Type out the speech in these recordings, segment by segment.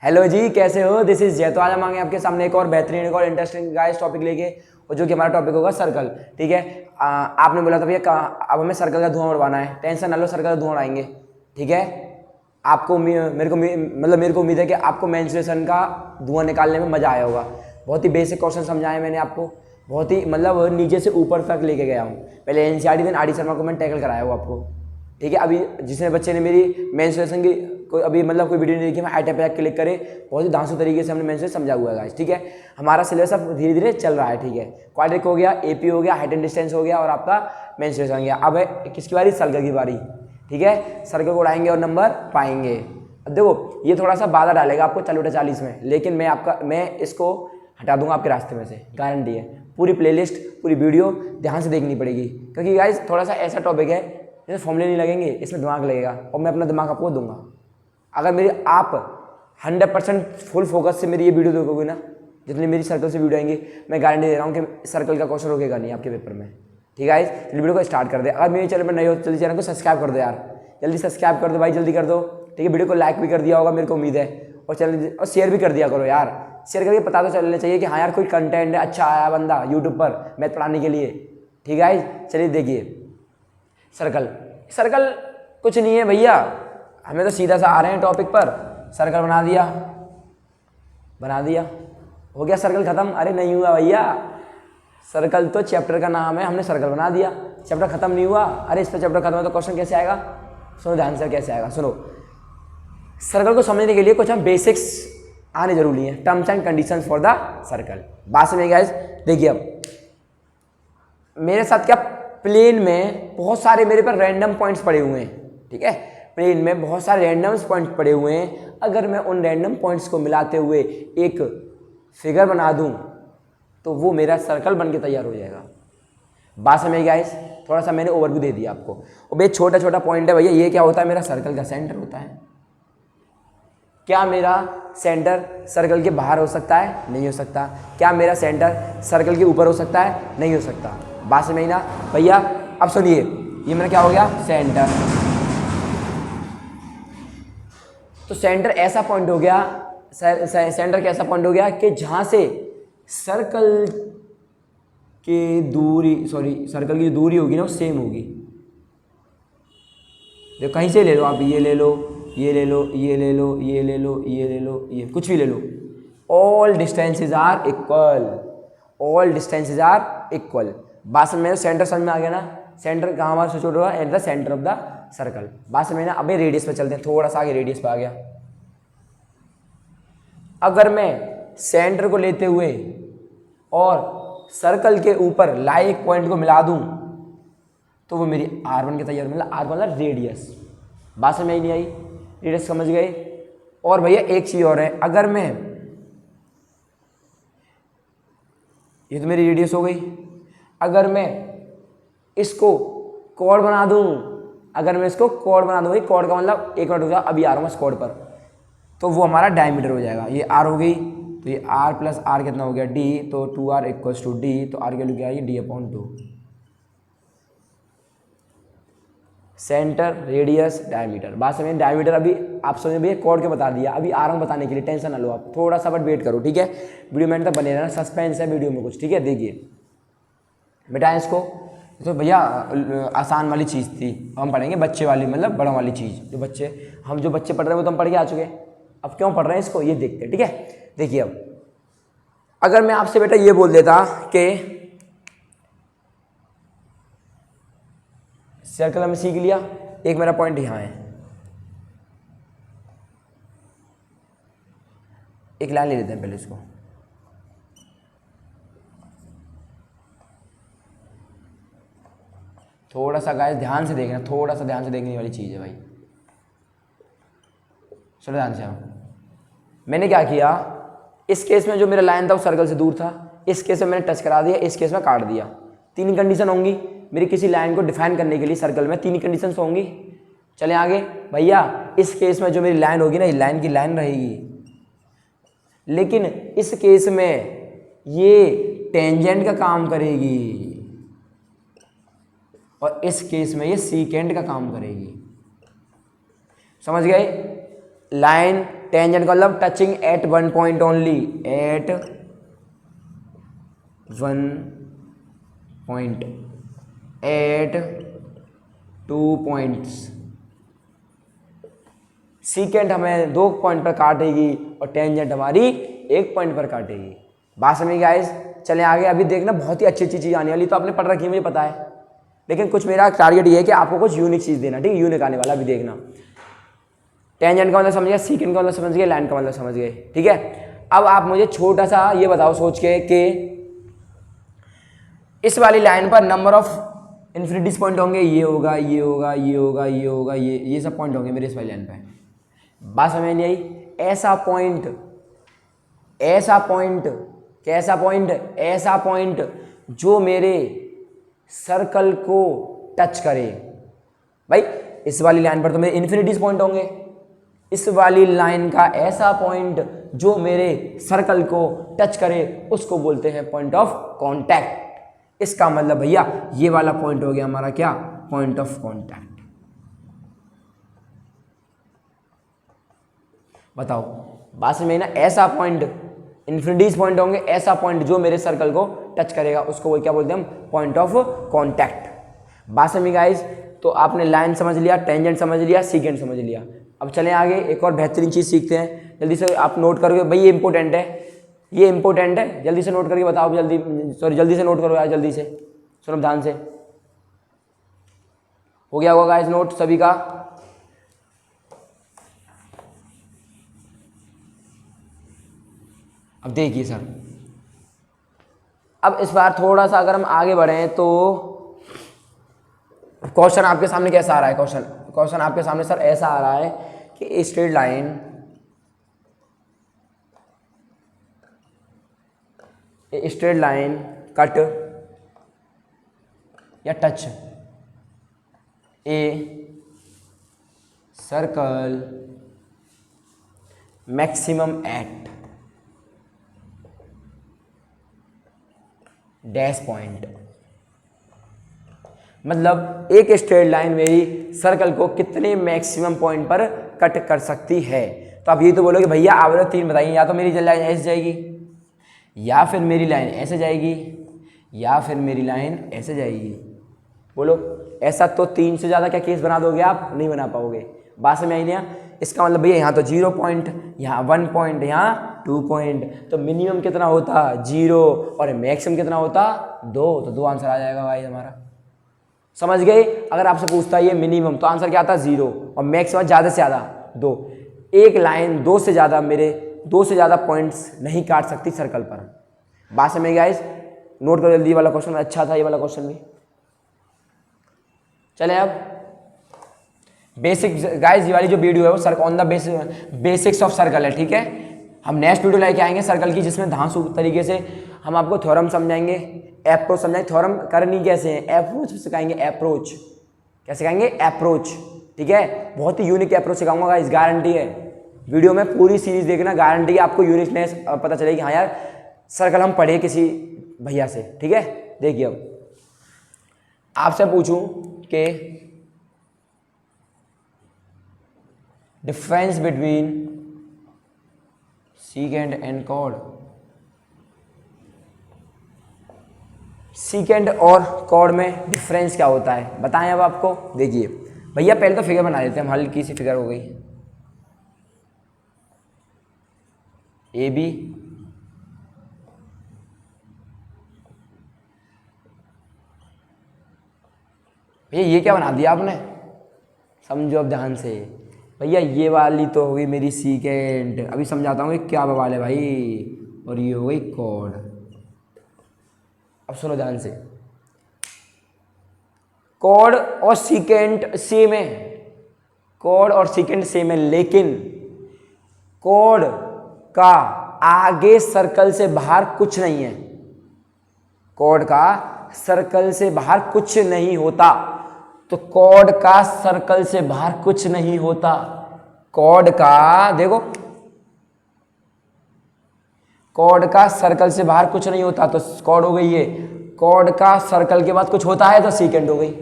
Hello जी, कैसे हो? This is जय। तो आज हम आएंगे आपके सामने एक और बेहतरीन, एक और इंटरेस्टिंग गाइस टॉपिक लेके, और जो कि हमारा टॉपिक होगा सर्कल। ठीक है। आपने बोला था भैया अब हमें सर्कल का धुआं उड़वाना है। टेंशन ना लो, सर्कल का धुआं उड़ाएंगे। ठीक है। आपको मेरे को उम्मीद है कि आपको मेंस्ट्रुएशन का धुआं निकालने में मजा आया होगा। बहुत ही बेसिक क्वेश्चन समझाए मैंने आपको, बहुत ही नीचे से ऊपर तक लेके गया हूँ। पहले NCERT then R D Sharma को मैंने टैकल कराया हुआ आपको। ठीक है। अभी जिसने बच्चे ने मेरी मेंस्ट्रुएशन की कोई अभी कोई वीडियो नहीं देखी, मैं आई टैप पे क्लिक करे, बहुत ही धांसू तरीके से हमने मेंस्ट्रुएशन समझा हुआ है गाइस। ठीक है। हमारा सिलेबस अब धीरे धीरे चल रहा है। ठीक है। क्वाड्रिक हो गया, एपी हो गया, हाइट एंड डिस्टेंस हो गया, और आपका मेंस्ट्रुएशन हो गया। अब है किसकी बारी? सर्कल की बारी। ठीक है। सर्कल को उड़ाएंगे और नंबर पाएंगे। अब देखो, ये थोड़ा सा बाधा डालेगा आपको 40/40 में, लेकिन मैं इसको हटा दूंगा आपके रास्ते में से, गारंटी है। पूरी प्लेलिस्ट, पूरी वीडियो ध्यान से देखनी पड़ेगी, क्योंकि गाइस थोड़ा सा ऐसा टॉपिक है जैसे फॉर्मूले नहीं लगेंगे, इसमें दिमाग लगेगा, और मैं अपना दिमाग आपको दूंगा। अगर आप 100% फुल फोकस से मेरी ये वीडियो देखोगे ना, जितनी मेरी सर्कल से वीडियो आएंगी, मैं गारंटी दे रहा हूँ कि सर्कल का क्वेश्चन रुकेगा नहीं आपके पेपर में। ठीक है। इस वीडियो को स्टार्ट कर दे। अगर मेरे चैनल पर नए हो जल्दी चैनल को सब्सक्राइब कर दो यार, जल्दी सब्सक्राइब कर दो भाई, जल्दी कर दो। ठीक है। वीडियो को लाइक भी कर दिया होगा मेरे को उम्मीद है, और चैनल और शेयर भी कर दिया करो यार। शेयर करके पता तो चलना चाहिए कि हाँ यार कोई कंटेंट है, अच्छा आया बंदा यूट्यूब पर मैथ पढ़ाने के लिए। ठीक है। चलिए देखिए, सर्कल कुछ नहीं है भैया, हमें तो सीधा सा आ रहे हैं टॉपिक पर। सर्कल बना दिया, हो गया सर्कल खत्म? अरे नहीं हुआ भैया, सर्कल तो चैप्टर का नाम है, हमने सर्कल बना दिया, चैप्टर खत्म नहीं हुआ। अरे इस पर चैप्टर खत्म है तो क्वेश्चन कैसे आएगा? सुनो ध्यान से, कैसे आएगा सुनो। सर्कल को समझने के लिए कुछ हम बेसिक्स आने जरूरी है। Terms and conditions for the circle. बात समझ गाइस। देखिए अब मेरे साथ क्या, प्लेन में बहुत सारे मेरे पर रैंडम पॉइंट्स पड़े हुए हैं। ठीक है। प्लेन में बहुत सारे रैंडम पॉइंट्स पड़े हुए हैं। अगर मैं उन रैंडम पॉइंट्स को मिलाते हुए एक फिगर बना दूं तो वो मेरा सर्कल बन के तैयार हो जाएगा। बात समझ गाइस। थोड़ा सा मैंने ओवरव्यू दे दिया आपको। और भाई छोटा छोटा पॉइंट है भैया, ये क्या होता है? मेरा सर्कल का सेंटर होता है। क्या मेरा सेंटर सर्कल के बाहर हो सकता है? नहीं हो सकता। क्या मेरा सेंटर सर्कल के ऊपर हो सकता है? नहीं हो सकता। बात समझ ना भैया। अब सुनिए, ये मेरा क्या हो गया? सेंटर। तो सेंटर ऐसा पॉइंट हो गया, सेंटर कैसा पॉइंट हो गया कि जहां से सर्कल की जो दूरी होगी ना वो सेम होगी। देखो कहीं से ले लो आप, ये ले लो, ये ले लो, ये ले लो, ये ले लो, ये ले लो, ये कुछ भी ले लो, all distances are equal. All distances are equal. बात में सेंटर समझ में आ गया ना? सेंटर कहाँ हमारा सिचुएट होगा? At the centre of the circle. बात समझ ना? अभी रेडियस पे चलते हैं, थोड़ा सा आगे रेडियस पे आ गया। अगर मैं सेंटर को लेते हुए और सर्कल के ऊपर लाए एक पॉइंट को मिला दूं तो वो मेरी R1 के तैयार, मतलब R1 मतलब रेडियस। बात समझ नहीं आई? रेडियस समझ गए? और भैया एक चीज और है, अगर मैं, ये तो मेरी रेडियस हो गई, अगर मैं इसको कॉर्ड बना दूं, भाई कॉर्ड का मतलब एक मिनट हो गया, अभी आ रहा हूँ मैं कॉर्ड पर, तो वो हमारा डायमीटर हो जाएगा। ये R हो गई, तो ये R प्लस R कितना हो गया? D, तो 2R इक्वल्स टू D, तो R की वैल्यू क्या है? D/2। Centre, radius, diameter. बात समझ? डायमीटर अभी आप समझ भैया कॉर्ड के बता दिया, अभी आ रहा हूँ बताने के लिए, टेंशन ना लो आप, थोड़ा सा बट वेट करो। ठीक है। वीडियो में तक बने रहना, सस्पेंस है वीडियो में कुछ। ठीक है। देखिए बेटा इसको, तो भैया आसान वाली चीज़ थी, हम पढ़ेंगे बच्चे वाली, मतलब बड़ों वाली चीज़। जो बच्चे पढ़ रहे हैं वो तो हम पढ़ के आ चुके हैं, अब क्यों पढ़ रहे हैं इसको ये देखते हैं। ठीक है। देखिए अब अगर मैं आपसे बेटा ये बोल देता कि सर्कल हमने सीख लिया, एक मेरा पॉइंट यहाँ है, एक लाइन ले लेते हैं पहले इसको, थोड़ा सा गाइस ध्यान से देखना, थोड़ा सा ध्यान से देखने वाली चीज़ है भाई। चलो ध्यान से आओ। मैंने क्या किया, इस केस में जो मेरा लाइन था वो सर्कल से दूर था, इस केस में मैंने टच करा दिया, इस केस में काट दिया। तीन कंडीशन होंगी मेरी किसी लाइन को डिफाइन करने के लिए सर्कल में, तीन कंडीशन होंगी। चले आगे भैया। इस केस में जो मेरी लाइन होगी ना, ये लाइन की लाइन रहेगी, लेकिन इस केस में ये टेंजेंट का काम करेगी, और इस केस में ये सीकेंट का काम करेगी। समझ गए? लाइन टेंजेंट का मतलब touching at one point only, at one point, at two points. Secant हमें 2 पॉइंट पर काटेगी और टेंजेंट हमारी 1 पॉइंट पर काटेगी। बात समझ गाइस। चलें आगे। अभी देखना बहुत ही अच्छी अच्छी चीज़ आने वाली, तो आपने पढ़ रखी है मुझे पता है, लेकिन कुछ मेरा टारगेट ये है कि आपको कुछ यूनिक चीज़ देना, ठीक है, यूनिक आने वाला। अभी देखना, टेंजेंट का मतलब समझ गए, सीकेंट का मतलब समझ गए, लाइन का मतलब समझ गए, ठीक है। अब आप मुझे छोटा सा ये बताओ सोच के कि इस वाली लाइन पर नंबर ऑफ इन्फिनिटीज पॉइंट होंगे, ये होगा, ये होगा, ये होगा, ये होगा, ये सब पॉइंट होंगे मेरे इस वाली लाइन पे। बात समझ नहीं आई? ऐसा पॉइंट, ऐसा पॉइंट, कैसा पॉइंट, ऐसा पॉइंट जो मेरे सर्कल को टच करे। भाई इस वाली लाइन पर तो मेरे इन्फिनिटीज पॉइंट होंगे, इस वाली लाइन का ऐसा पॉइंट जो मेरे सर्कल को टच करे उसको बोलते हैं पॉइंट ऑफ कांटेक्ट। इसका मतलब भैया ये वाला पॉइंट हो गया हमारा क्या, पॉइंट ऑफ कांटेक्ट। बताओ बात में ना, ऐसा पॉइंट, इन्फिनिटीज पॉइंट होंगे, ऐसा पॉइंट जो मेरे सर्कल को टच करेगा उसको वो क्या बोलते हैं हम, पॉइंट ऑफ कांटेक्ट। बात समझ गाइस। तो आपने लाइन समझ लिया, टेंजेंट समझ लिया, सीकेंट समझ लिया। अब चलें आगे, एक और बेहतरीन चीज़ सीखते हैं। जल्दी से आप नोट करोगे भाई, ये इंपॉर्टेंट है, ये इंपॉर्टेंट है, जल्दी से नोट करके बताओ, जल्दी, सॉरी जल्दी से नोट करो यार, जल्दी से सुनो ध्यान से। हो गया होगा गाइस नोट सभी का? अब देखिए सर, अब इस बार थोड़ा सा अगर हम आगे बढ़ें तो क्वेश्चन आपके सामने कैसा आ रहा है? क्वेश्चन आपके सामने सर ऐसा आ रहा है कि स्ट्रेट लाइन कट या touch a circle maximum at dash point. मतलब एक स्ट्रेट लाइन मेरी सर्कल को कितने मैक्सिमम पॉइंट पर कट कर सकती है। तो आप ये तो बोलोगे भैया आप 3 बताइए, या तो मेरी लाइन ऐसे जाएगी, या फिर मेरी लाइन ऐसे जाएगी, या फिर मेरी लाइन ऐसे जाएगी। बोलो ऐसा तो 3 से ज़्यादा क्या केस बना दोगे आप? नहीं बना पाओगे। बात समझ आई नहीं? इसका मतलब भैया यहाँ तो 0 पॉइंट, यहाँ 1 पॉइंट, यहाँ 2 पॉइंट, तो मिनिमम कितना होता 0 और मैक्सिमम कितना होता 2, तो 2 आंसर आ जाएगा भाई हमारा। समझ गए? अगर आपसे पूछता है ये मिनिमम तो आंसर क्या आता 0 और मैक्सिमम ज़्यादा से ज़्यादा 2। एक लाइन 2 से ज़्यादा पॉइंट्स नहीं काट सकती सर्कल पर। बात समझ गाइस? नोट करो जल्दी, वाला क्वेश्चन अच्छा था, ये वाला क्वेश्चन भी। चले अब बेसिक गाइस, ये वाली जो वीडियो है वो circle on the basics of circle है, ठीक है। हम नेक्स्ट वीडियो लेके आएंगे सर्कल की, जिसमें धांसू तरीके से हम आपको थ्योरम समझाएंगे, अप्रोच समझाएंगे। थ्योरम करनी कैसे है, अप्रोच सिखाएंगे। अप्रोच क्या सिखाएंगे? अप्रोच, ठीक है। बहुत ही यूनिक अप्रोच सिखाऊंगा गाइस, गारंटी है। वीडियो में पूरी सीरीज देखना, गारंटी है आपको यूनिकनेस पता चलेगी। हाँ यार सर्कल हम पढ़े किसी भैया से, ठीक है। देखिए अब आपसे पूछूं कि डिफरेंस बिटवीन सीकेंड एंड कॉर्ड, सीकेंड और कॉर्ड में डिफरेंस क्या होता है बताएं अब आपको। देखिए भैया पहले तो फिगर बना देते हैं हम, हल्की सी फिगर हो गई ए बी, भैया ये क्या बना दिया आपने, समझो अब ध्यान से। भैया ये वाली तो होगी मेरी सीकेंड, अभी समझाता हूँ क्या बवाल है भाई, और ये हो गई कॉर्ड। अब सुनो ध्यान से, कॉर्ड और सीकेंड सेम है, कॉर्ड और सीकेंड सेम है, लेकिन कॉर्ड का आगे सर्कल से बाहर कुछ नहीं है, कॉर्ड का सर्कल से बाहर कुछ नहीं होता। तो कॉर्ड का सर्कल से बाहर कुछ नहीं होता, कॉर्ड का देखो, कॉर्ड का सर्कल से बाहर कुछ नहीं होता, तो कॉर्ड हो गई ये। कॉर्ड का सर्कल के बाद कुछ होता है तो सीकेंड हो गई।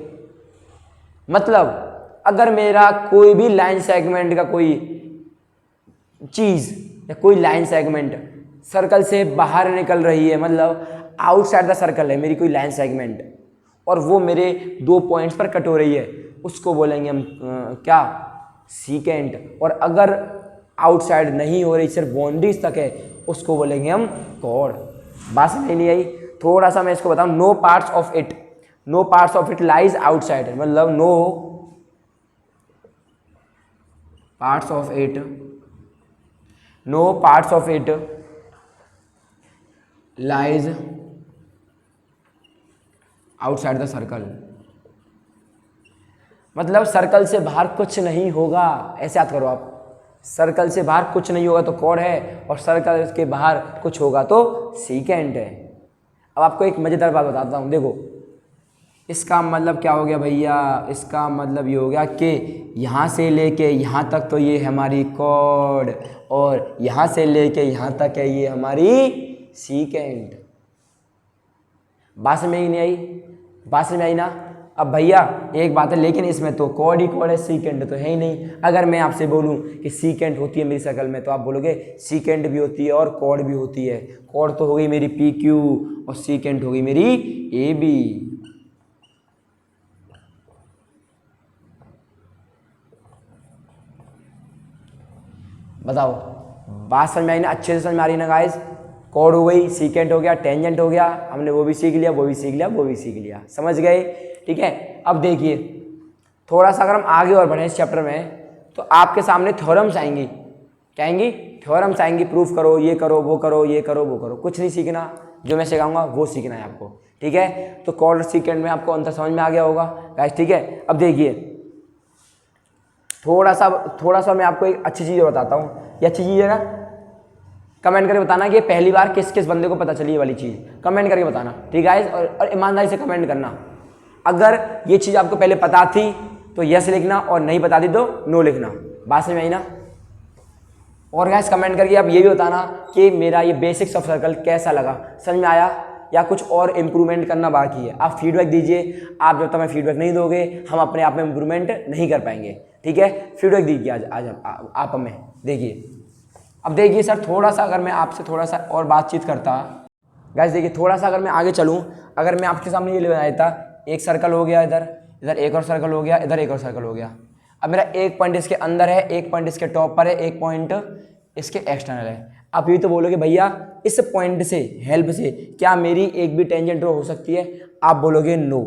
मतलब अगर मेरा कोई भी लाइन सेगमेंट का कोई चीज़ या कोई लाइन सेगमेंट सर्कल से बाहर निकल रही है, मतलब आउटसाइड द सर्कल है मेरी कोई लाइन सेगमेंट, और वो मेरे 2 पॉइंट्स पर कट हो रही है, उसको बोलेंगे हम क्या, सीकेंट। और अगर आउटसाइड नहीं हो रही, सिर्फ बाउंड्रीज तक है, उसको बोलेंगे हम कॉर्ड। बात समझ नहीं आई? थोड़ा सा मैं इसको बताऊं, no parts of it, no parts of it lies outside, मतलब no parts of it, no parts of it lies outside the circle, मतलब सर्कल से बाहर कुछ नहीं होगा, ऐसे याद करो आप, सर्कल से बाहर कुछ नहीं होगा तो कॉर्ड है, और सर्कल के बाहर कुछ होगा तो सीकेंट है। अब आपको एक मजेदार बात बताता हूँ, देखो इसका मतलब क्या हो गया भैया, इसका मतलब ये हो गया कि यहाँ से लेके यहाँ तक तो ये हमारी कॉर्ड, और यहाँ से लेके यहाँ तक है ये हमारी सीकेंट। बात में ही नहीं आई? बात में आई ना? अब भैया एक बात है, लेकिन इसमें तो कॉर्ड ही कॉर्ड है, सीकेंट तो है ही नहीं। अगर मैं आपसे बोलूं कि सीकेंट होती है मेरी सर्कल में, तो आप बोलोगे सीकेंट भी होती है और कॉर्ड भी होती है। कॉर्ड तो हो गई मेरी पी क्यू और सीकेंट हो गई मेरी ए बी। बताओ बात समझ में आई ना? अच्छे से समझ में आ रही ना गाइस? कॉर्ड हो गई, सीकेंट हो गया, टेंजेंट हो गया, हमने वो भी सीख लिया, वो भी सीख लिया, वो भी सीख लिया, समझ गए? ठीक है। अब देखिए थोड़ा सा अगर हम आगे और बढ़ें इस चैप्टर में, तो आपके सामने थ्योरम्स आएंगी। क्या आएंगी? थ्योरम्स आएंगी, प्रूफ करो, ये करो, वो करो, ये करो, वो करो, कुछ नहीं सीखना, जो मैं सिखाऊंगा वो सीखना है आपको। ठीक है, तो कॉर्ड और सीकेंट में आपको अंतर समझ में आ गया होगा गाइस। ठीक है, अब देखिए थोड़ा सा मैं आपको एक अच्छी चीज़ बताता हूँ। ये अच्छी चीज़ है ना? कमेंट करके बताना कि पहली बार किस किस बंदे को पता चली ये वाली चीज़, कमेंट करके बताना। ठीक है, और ईमानदारी से कमेंट करना। अगर ये चीज़ आपको पहले पता थी तो यस लिखना, और नहीं पता थी तो नो लिखना। बात समझ में आई ना? और गाइस कमेंट करके आप ये भी बताना कि मेरा ये बेसिक्स ऑफ सर्कल कैसा लगा, समझ में आया या कुछ और इम्प्रूवमेंट करना बाकी है। आप फीडबैक दीजिए, आप जब तक मैं फीडबैक नहीं दोगे हम अपने आप में इम्प्रूवमेंट नहीं कर पाएंगे। ठीक है, फीडबैक दीजिए आज आप हमें। देखिए अब देखिए सर, थोड़ा सा अगर मैं आपसे थोड़ा सा और बातचीत करता गाइस, देखिए थोड़ा सा अगर मैं आगे चलूँ, अगर मैं आपके सामने ये ले आया था, एक सर्कल हो गया, इधर एक और सर्कल हो गया, इधर एक और सर्कल हो गया। अब मेरा एक पॉइंट इसके अंदर है, एक पॉइंट इसके टॉप पर है, एक पॉइंट इसके एक्सटर्नल है। आप ये तो बोलोगे भैया इस पॉइंट से हेल्प से क्या मेरी एक भी टेंजेंट ड्रॉ हो सकती है? आप बोलोगे नो।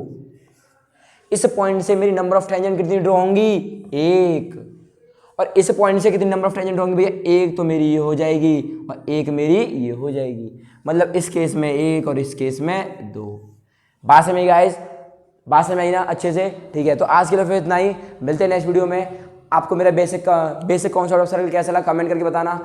इस पॉइंट से मेरी नंबर ऑफ टेंजेंट कितनी ड्रॉ होंगी? एक। और इस पॉइंट से कितनी नंबर ऑफ टेंजेंट होंगी भैया? एक तो मेरी ये हो जाएगी और एक मेरी ये हो जाएगी, मतलब इस केस में एक और इस केस में दो। बात समझ गाइस? बात समझ आई ना अच्छे से? ठीक है, तो आज के लिए फिर इतना ही, मिलते हैं नेक्स्ट वीडियो में। आपको मेरा बेसिक कॉन्सेप्ट ऑफ सर्कल कैसा लगा कमेंट करके बताना।